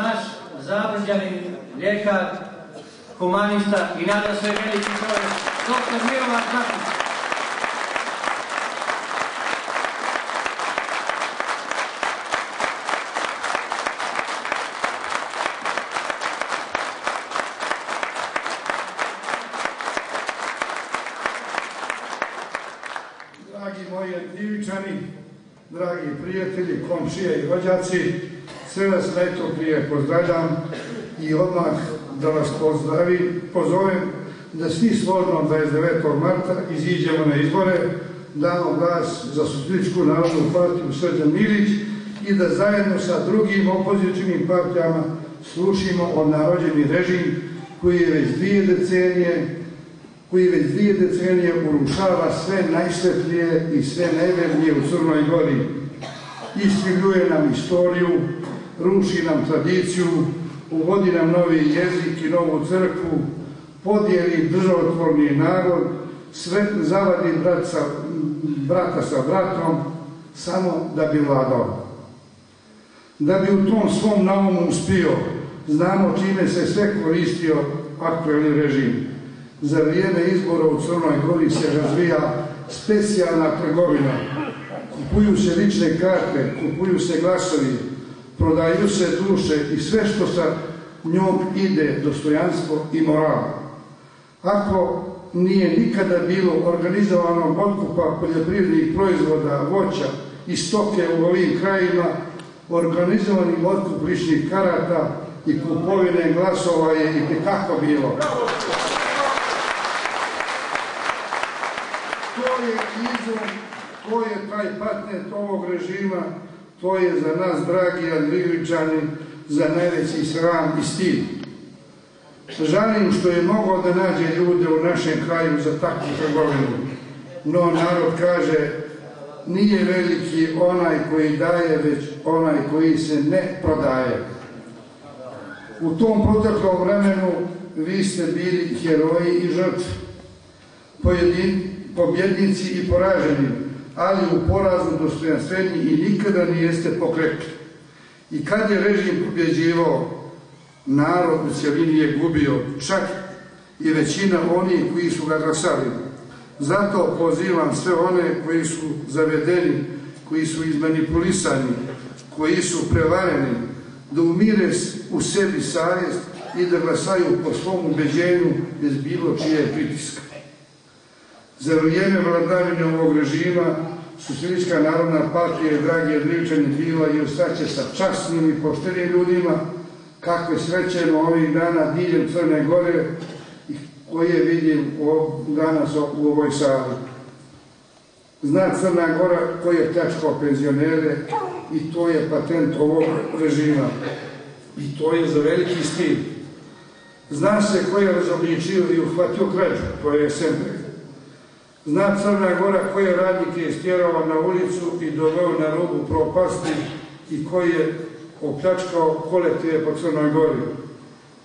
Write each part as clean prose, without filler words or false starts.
naš Zabrđanin, ljekar, humanista i nadam se veliki čovjek, dr. Mirovan Đakić. Dragi moji Divičani, dragi prijatelji, komšije i rođaci, sve vas najtoplije pozdravljam i odmah da vas pozovem da svi složno 29. marta iziđemo na izbore, damo glas za Socijalističku narodnu partiju Srđan Milić i da zajedno sa drugim opozicionim partijama srušimo odnarođeni režim koji već dvije decenije urušava sve najsvetlije i sve najvrednije u Crnoj Gori. Iskrivljuje nam istoriju, ruši nam tradiciju, uvodi nam novi jezik i novu crkvu, podijeli državotvorni narod, sve zavadi brata sa bratom, samo da bi vladao. Da bi u tom svom naumu uspio, znamo čime se sve koristio aktuelni režim. Za vrijeme izbora u Crnoj Gori se razvija specijalna trgovina. Kupuju se lične karte, kupuju se glasovi, prodaju se duše i sve što sa njom ide, dostojanstvo i moral. Ako nije nikada bilo organizovanog otkupa poljoprivrednih proizvoda, voća i stoke u ovim krajima, organizovani otkup ličnih karata i kupovine glasova je itekako bilo. To je izum, to je taj patent ovog režima, to je za nas, dragi Andrijevičani, za najveći sram i stid. Žalim što je mogao da nađe ljude u našem kraju za takvu trgovinu. No, narod kaže, nije veliki onaj koji daje, već onaj koji se ne prodaje. U tom proteklom vremenu vi ste bili heroji i žrtve, pobjednici i poraženi, ali u porazu dostojanstveni i nikada nijeste poklekli. I kad je režim pobjeđivao, narod u cjelini je gubio, čak i većina onih koji su ga glasali. Zato pozivam sve one koji su zavedeni, koji su izmanipulisani, koji su prevareni, da umire u sebi savjest i da glasaju po svom ubeđenju bez bilo čije pritiska. Za vrijeme vladavine ovog režima Socijalistička narodna partija, dragi Andrijevičani, bila i ostaće sa časnim i poštenim ljudima, kakve srećemo ovih dana diljem Crne Gore i koje vidim danas u ovoj sali. Zna Crna Gora koji je pljačkao penzionere i to je patent ovog režima. I to je za veliki stid. Zna se ko je razobličio i uhvatio krađu, to je Sempreg. Zna Crna Gora koje radnike je stjerao na ulicu i doveo na rubu propasti i koji je opljačkao kolektive po Crnoj Gori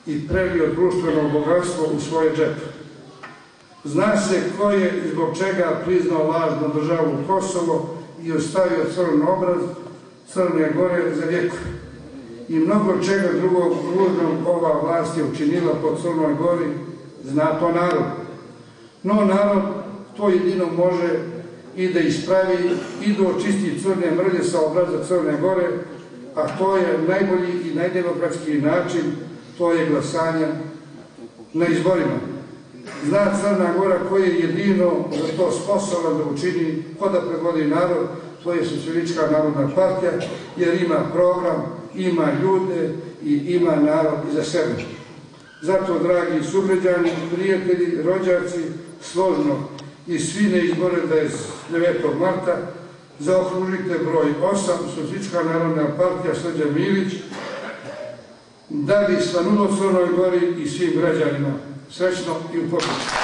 i prelio društveno bogatstvo u svoje džepe. Zna se ko je i zbog čega priznao lažnu državu Kosovo i ostavio crn obraz Crne Gore za vjekove. I mnogo čega drugog ružnog ova vlast je učinila po Crnoj Gori, zna to narod. No narod to jedino može i da ispravi i da očisti crne mrlje sa obraza Crne Gore, a to je najbolji i najdemokratskiji način, to je glasanje na izborima. Zna Crna Gora koji je jedino za to sposoban da učini, ko da predvodi narod, to je Socijalistička narodna partija, jer ima program, ima ljude i ima narod iza sebe. Zato, dragi sugrađani, prijatelji, rođaci, složno i svi na izbore 29. marta zaokružite broj 8, Socijalistička narodna partija Srđan Milić, da bi svanulo Crnoj Gori i svim građanima. Srećno i u pobjedu.